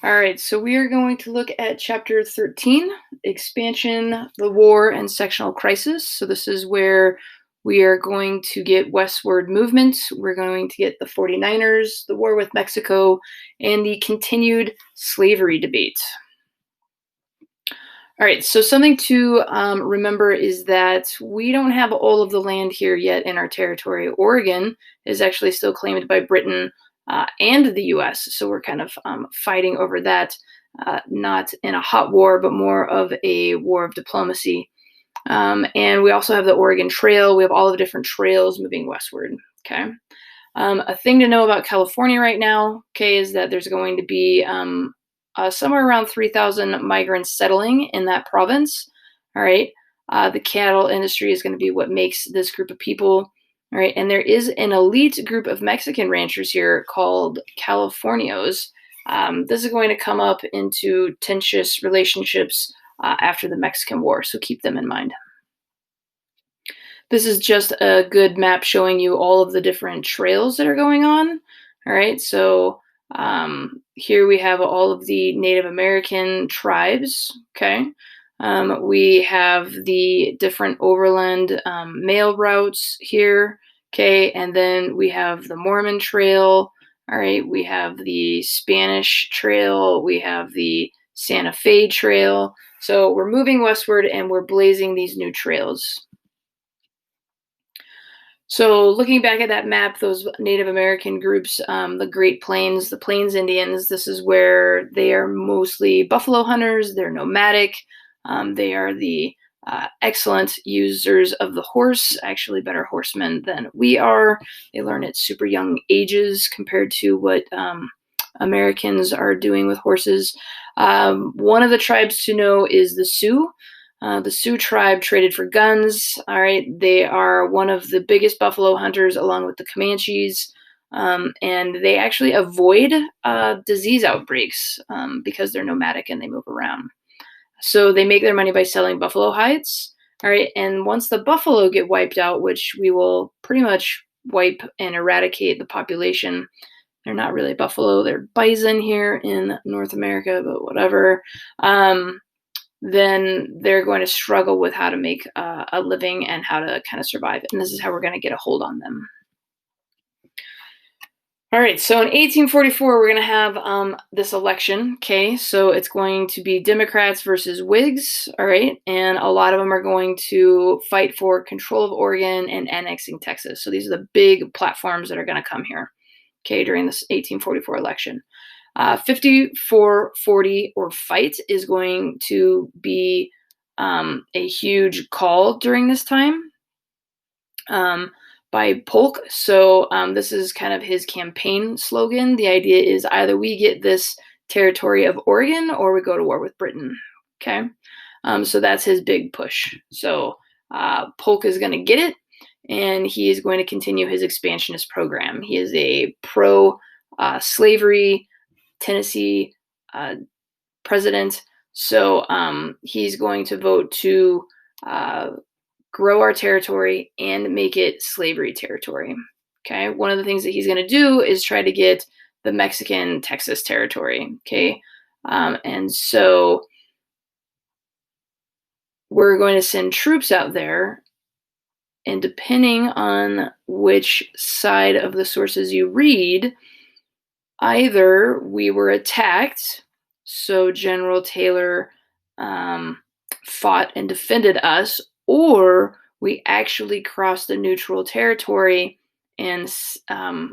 All right, so we are going to look at Chapter 13, Expansion, the War, and Sectional Crisis. So this is where we are going to get westward movement. We're going to get the 49ers, the war with Mexico, and the continued slavery debate. All right, so something to remember is that we don't have all of the land here yet in our territory. Oregon is actually still claimed by Britain and the US, so we're kind of fighting over that, not in a hot war, but more of a war of diplomacy. And we also have the Oregon Trail. We have all the different trails moving westward, okay? A thing to know about California right now, okay, is that there's going to be somewhere around 3,000 migrants settling in that province. All right. The cattle industry is going to be what makes this group of people. All right. And there is an elite group of Mexican ranchers here called Californios. This is going to come up into tenuous relationships after the Mexican War. So keep them in mind. This is just a good map showing you all of the different trails that are going on. All right. So here we have all of the Native American tribes, okay? We have the different overland mail routes here, okay? And then we have the Mormon Trail, all right? We have the Spanish Trail, we have the Santa Fe Trail. So we're moving westward and we're blazing these new trails. So looking back at that map, those Native American groups, the Great Plains, the Plains Indians, this is where they are mostly buffalo hunters. They're nomadic. They are the excellent users of the horse, actually better horsemen than we are. They learn at super young ages compared to what Americans are doing with horses. One of the tribes to know is the Sioux. The Sioux tribe traded for guns. All right, they are one of the biggest buffalo hunters, along with the Comanches, and they actually avoid disease outbreaks because they're nomadic and they move around. So they make their money by selling buffalo hides. All right, and once the buffalo get wiped out, which we will pretty much wipe and eradicate the population. They're not really buffalo; they're bison here in North America, but whatever. Then they're going to struggle with how to make a living and how to kind of survive. And this is how we're going to get a hold on them. All right, so in 1844, we're going to have this election, okay? So it's going to be Democrats versus Whigs, all right? And a lot of them are going to fight for control of Oregon and annexing Texas. So these are the big platforms that are going to come here, okay, during this 1844 election. 54-40 or fight is going to be a huge call during this time by Polk. So this is kind of his campaign slogan. The idea is either we get this territory of Oregon or we go to war with Britain. Okay. So that's his big push. So Polk is going to get it, and he is going to continue his expansionist program. He is a pro-slavery Tennessee president. So he's going to vote to grow our territory and make it slavery territory. Okay. One of the things that he's going to do is try to get the Mexican Texas territory. Okay. And so we're going to send troops out there. And depending on which side of the sources you read, either we were attacked, so General Taylor fought and defended us, or we actually crossed the neutral territory and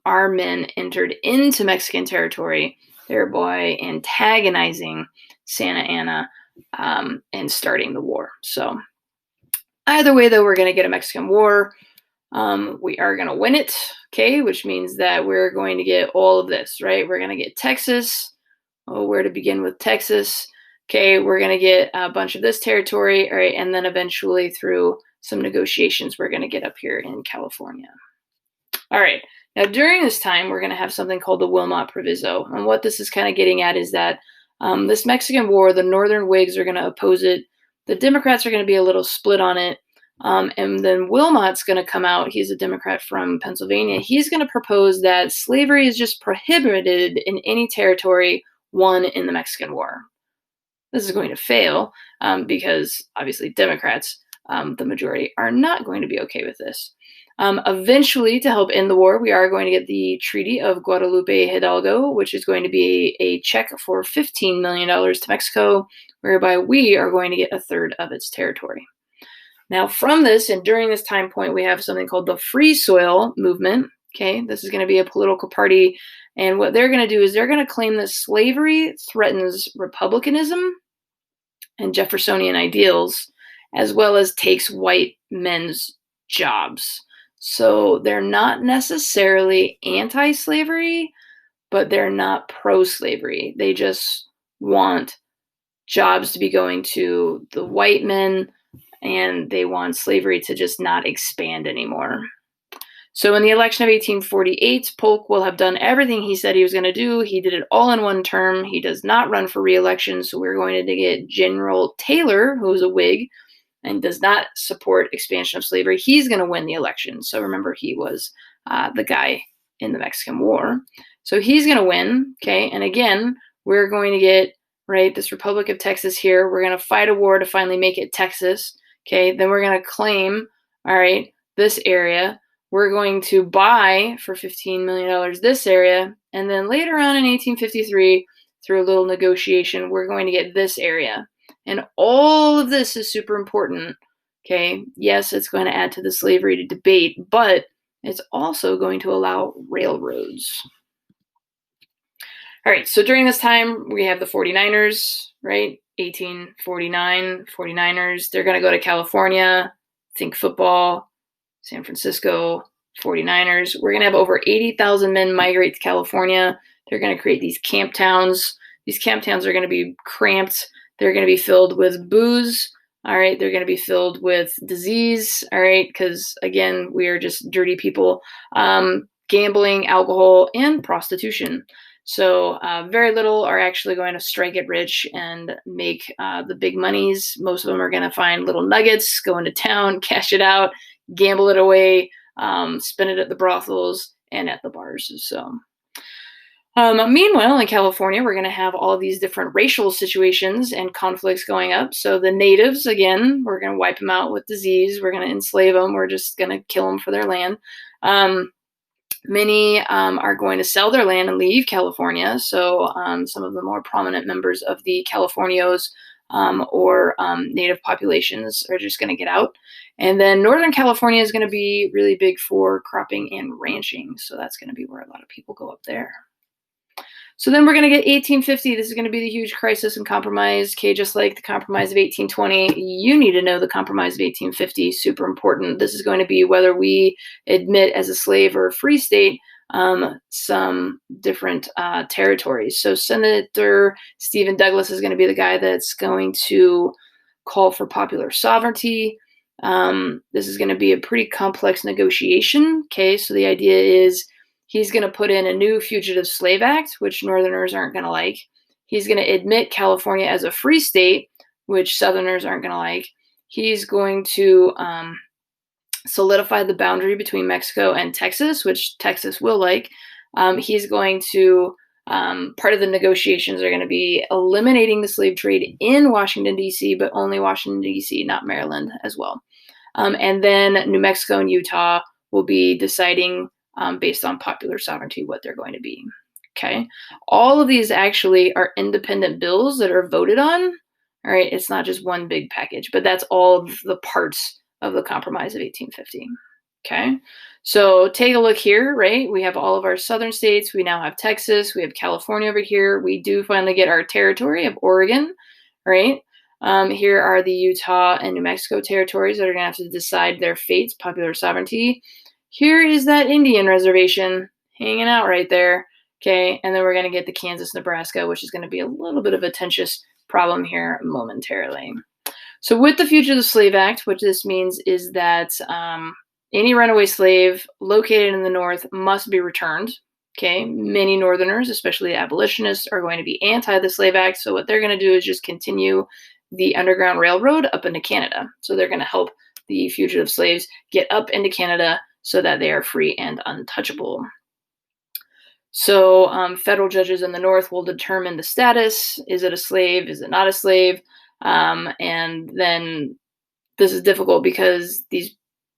our men entered into Mexican territory, thereby antagonizing Santa Anna and starting the war. So either way, though, we're going to get a Mexican war. We are going to win it, okay, which means that we're going to get all of this, right? We're going to get Texas. Oh, where to begin with Texas? Okay, we're going to get a bunch of this territory, all right, and then eventually through some negotiations, we're going to get up here in California. All right, now during this time, we're going to have something called the Wilmot Proviso. And what this is kind of getting at is that this Mexican War, the Northern Whigs are going to oppose it. The Democrats are going to be a little split on it. And then Wilmot's going to come out. He's a Democrat from Pennsylvania. He's going to propose that slavery is just prohibited in any territory won in the Mexican War. This is going to fail because obviously Democrats, the majority, are not going to be okay with this. Eventually, to help end the war, we are going to get the Treaty of Guadalupe Hidalgo, which is going to be a check for $15 million to Mexico, whereby we are going to get a third of its territory. Now, from this and during this time point, we have something called the Free Soil Movement. Okay, this is going to be a political party, and what they're going to do is they're going to claim that slavery threatens republicanism and Jeffersonian ideals, as well as takes white men's jobs. So they're not necessarily anti-slavery, but they're not pro-slavery. They just want jobs to be going to the white men, and they want slavery to just not expand anymore. So in the election of 1848, Polk will have done everything he said he was going to do. He did it all in one term. He does not run for re-election, so we're going to get General Taylor, who's a Whig and does not support expansion of slavery. He's going to win the election. So remember, he was the guy in the Mexican War. So he's going to win, okay? And again, we're going to get, right, this Republic of Texas here. We're going to fight a war to finally make it Texas, okay? Then we're going to claim, all right, this area. We're going to buy for $15 million this area. And then later on in 1853, through a little negotiation, we're going to get this area. And all of this is super important, okay? Yes, it's going to add to the slavery debate, but it's also going to allow railroads. All right, so during this time, we have the 49ers, right? 1849, 49ers. They're going to go to California, think football, San Francisco, 49ers. We're going to have over 80,000 men migrate to California. They're going to create these camp towns. These camp towns are going to be cramped. They're going to be filled with booze. All right. They're going to be filled with disease. All right. Because again, we are just dirty people. Gambling, alcohol, and prostitution. So very little are actually going to strike it rich and make the big monies. Most of them are going to find little nuggets, go into town, cash it out, gamble it away, spend it at the brothels and at the bars. So meanwhile, in California, we're going to have all of these different racial situations and conflicts going up. So the natives, again, we're going to wipe them out with disease. We're going to enslave them. We're just going to kill them for their land. Many are going to sell their land and leave California. So some of the more prominent members of the Californios or native populations are just going to get out. And then Northern California is going to be really big for cropping and ranching. So that's going to be where a lot of people go up there. So then we're going to get 1850. This is going to be the huge crisis and compromise. Okay, just like the compromise of 1820, you need to know the compromise of 1850. Super important. This is going to be whether we admit as a slave or a free state some different territories. So Senator Stephen Douglas is going to be the guy that's going to call for popular sovereignty. This is going to be a pretty complex negotiation. Okay, so the idea is he's going to put in a new Fugitive Slave Act, which Northerners aren't going to like. He's going to admit California as a free state, which Southerners aren't going to like. He's going to solidify the boundary between Mexico and Texas, which Texas will like. He's going to, part of the negotiations are going to be eliminating the slave trade in Washington, D.C., but only Washington, D.C., not Maryland as well. And then New Mexico and Utah will be deciding based on popular sovereignty what they're going to be. Okay. All of these actually are independent bills that are voted on. All right. It's not just one big package, but that's all of the parts of the Compromise of 1850. Okay. So take a look here, right? We have all of our southern states. We now have Texas. We have California over here. We do finally get our territory of Oregon, right? Here are the Utah and New Mexico territories that are going to have to decide their fates, popular sovereignty. Here is that Indian reservation hanging out right there, okay? And then we're going to get the Kansas, Nebraska, which is going to be a little bit of a contentious problem here momentarily. So with the Fugitive Slave Act, what this means is that any runaway slave located in the North must be returned, okay? Many Northerners, especially abolitionists, are going to be anti the Slave Act, so what they're going to do is just continue the Underground Railroad up into Canada. So they're going to help the fugitive slaves get up into Canada so that they are free and untouchable. So federal judges in the North will determine the status. Is it a slave? Is it not a slave? And then this is difficult because these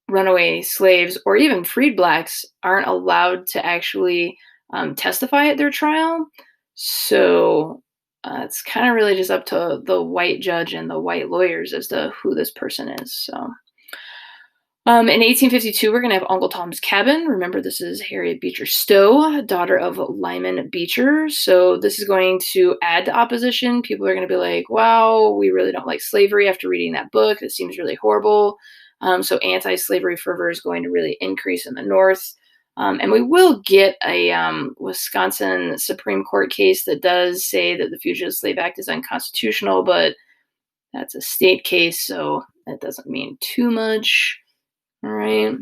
runaway slaves or even freed blacks aren't allowed to actually testify at their trial. So it's kind of really just up to the white judge and the white lawyers as to who this person is. So in 1852, we're going to have Uncle Tom's Cabin. Remember, this is Harriet Beecher Stowe, daughter of Lyman Beecher. So this is going to add to opposition. People are going to be like, wow, we really don't like slavery after reading that book. It seems really horrible. So anti-slavery fervor is going to really increase in the North. And we will get a Wisconsin Supreme Court case that does say that the Fugitive Slave Act is unconstitutional, but that's a state case, so that doesn't mean too much. All right.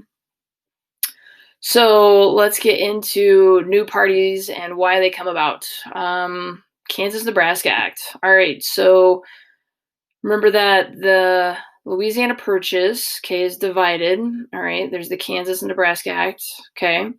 So let's get into new parties and why they come about. Kansas-Nebraska Act. All right. So remember that the Louisiana Purchase, okay, is divided. All right. There's the Kansas and Nebraska Act. Okay.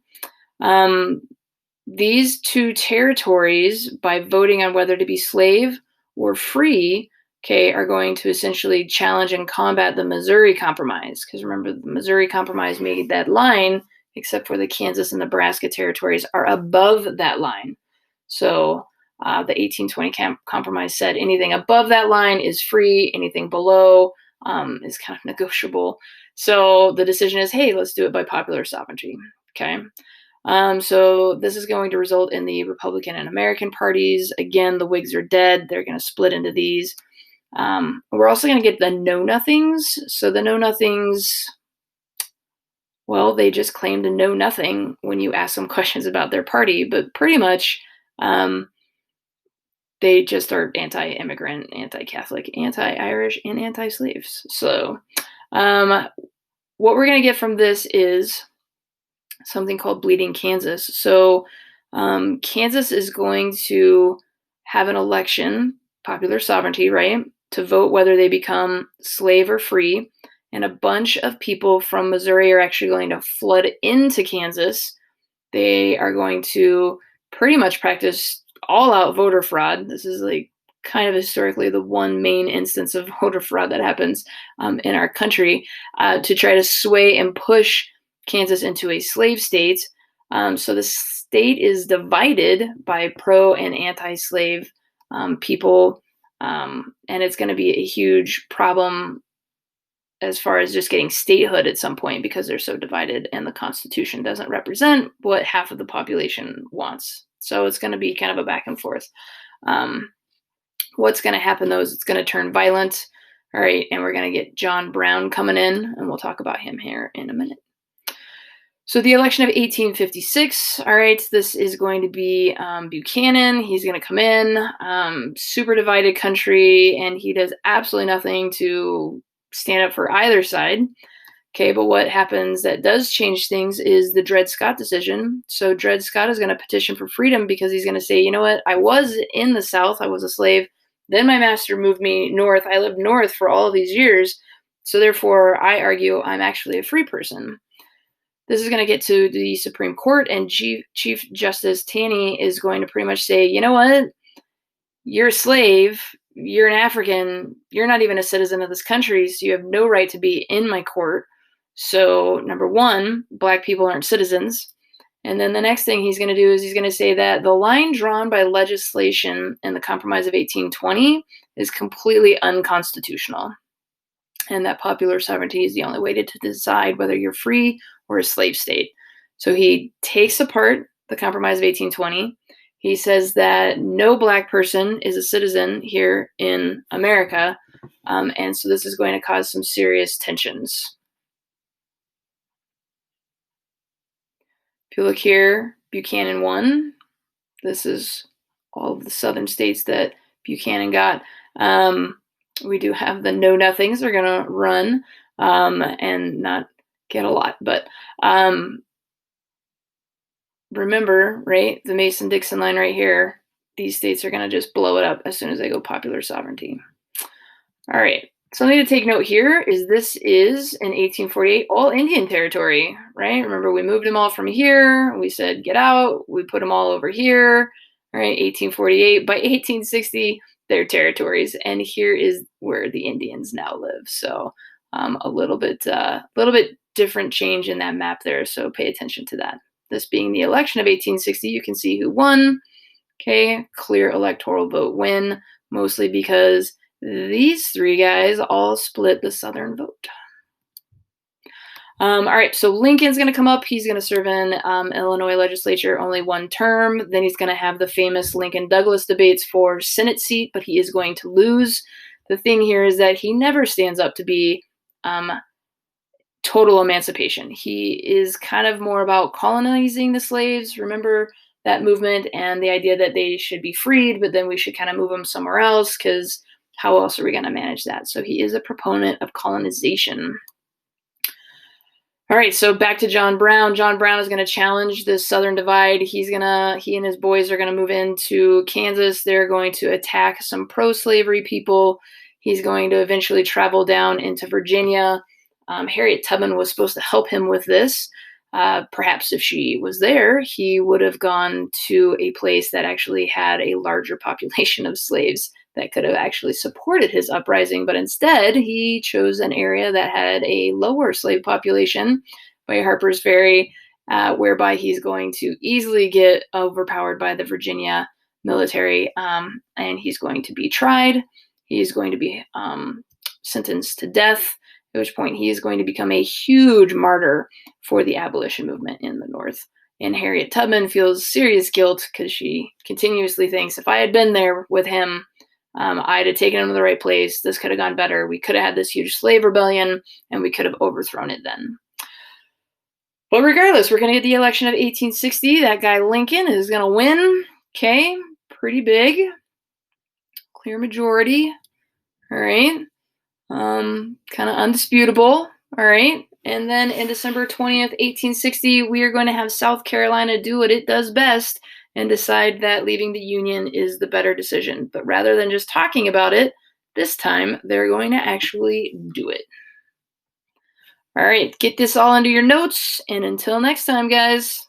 These two territories, by voting on whether to be slave or free, okay, are going to essentially challenge and combat the Missouri Compromise. Because remember, the Missouri Compromise made that line, except for the Kansas and Nebraska territories are above that line. So the 1820 Compromise said anything above that line is free, anything below is kind of negotiable. So the decision is, hey, let's do it by popular sovereignty. Okay. So this is going to result in the Republican and American parties. Again, the Whigs are dead. They're going to split into these. We're also going to get the know-nothings. So the know-nothings, well, they just claim to know nothing when you ask them questions about their party, but pretty much they just are anti-immigrant, anti-Catholic, anti-Irish, and anti-slaves. So what we're going to get from this is something called Bleeding Kansas. So Kansas is going to have an election, popular sovereignty, right, to vote whether they become slave or free. And a bunch of people from Missouri are actually going to flood into Kansas. They are going to pretty much practice all-out voter fraud. This is like kind of historically the one main instance of voter fraud that happens in our country to try to sway and push Kansas into a slave state. So the state is divided by pro and anti-slave people, and it's going to be a huge problem as far as just getting statehood at some point because they're so divided and the Constitution doesn't represent what half of the population wants. So it's going to be kind of a back and forth. What's going to happen, though, is it's going to turn violent. All right, and we're going to get John Brown coming in, and we'll talk about him here in a minute. So the election of 1856, all right, this is going to be Buchanan. He's going to come in, super divided country, and he does absolutely nothing to stand up for either side. Okay, but what happens that does change things is the Dred Scott decision. So Dred Scott is going to petition for freedom because he's going to say, you know what, I was in the South, I was a slave. Then my master moved me north. I lived north for all of these years. So therefore, I argue I'm actually a free person. This is going to get to the Supreme Court, and Chief Justice Taney is going to pretty much say, you know what, you're a slave, you're an African, you're not even a citizen of this country, so you have no right to be in my court. So, number one, black people aren't citizens. And then the next thing he's going to do is he's going to say that the line drawn by legislation in the Compromise of 1820 is completely unconstitutional, and that popular sovereignty is the only way to decide whether you're free or a slave state. So he takes apart the Compromise of 1820. He says that no black person is a citizen here in America, and so this is going to cause some serious tensions. If you look here, Buchanan won. This is all of the southern states that Buchanan got. We do have the know-nothings are going to run and not get a lot. But remember, right, the Mason-Dixon line right here, these states are going to just blow it up as soon as they go popular sovereignty. All right. Something to take note here is this is in 1848 all Indian territory, right? Remember, we moved them all from here. We said get out. We put them all over here, right? 1848. By 1860, they're territories, and here is where the Indians now live. So a little bit different change in that map there. So pay attention to that. This being the election of 1860, you can see who won. Okay, clear electoral vote win, mostly because these three guys all split the Southern vote. All right, so Lincoln's going to come up. He's going to serve in Illinois legislature only one term. Then he's going to have the famous Lincoln-Douglas debates for Senate seat, but he is going to lose. The thing here is that he never stands up to be total emancipation. He is kind of more about colonizing the slaves. Remember that movement and the idea that they should be freed, but then we should kind of move them somewhere else because how else are we going to manage that? So he is a proponent of colonization. All right, so back to John Brown. John Brown is going to challenge this Southern divide. He and his boys are going to move into Kansas. They're going to attack some pro-slavery people. He's going to eventually travel down into Virginia. Harriet Tubman was supposed to help him with this. Perhaps if she was there, he would have gone to a place that actually had a larger population of slaves that could have actually supported his uprising. But instead, he chose an area that had a lower slave population by Harper's Ferry, whereby he's going to easily get overpowered by the Virginia military, and he's going to be tried. He's going to be sentenced to death, at which point he is going to become a huge martyr for the abolition movement in the North. And Harriet Tubman feels serious guilt because she continuously thinks, if I had been there with him, I'd have taken him to the right place. This could have gone better. We could have had this huge slave rebellion, and we could have overthrown it then. But regardless, we're going to get the election of 1860. That guy Lincoln is going to win. Okay, pretty big. Clear majority. All right. Kind of undisputable. All right. And then in December 20th, 1860, we are going to have South Carolina do what it does best and decide that leaving the Union is the better decision. But rather than just talking about it, this time they're going to actually do it. All right, get this all into your notes, and until next time, guys.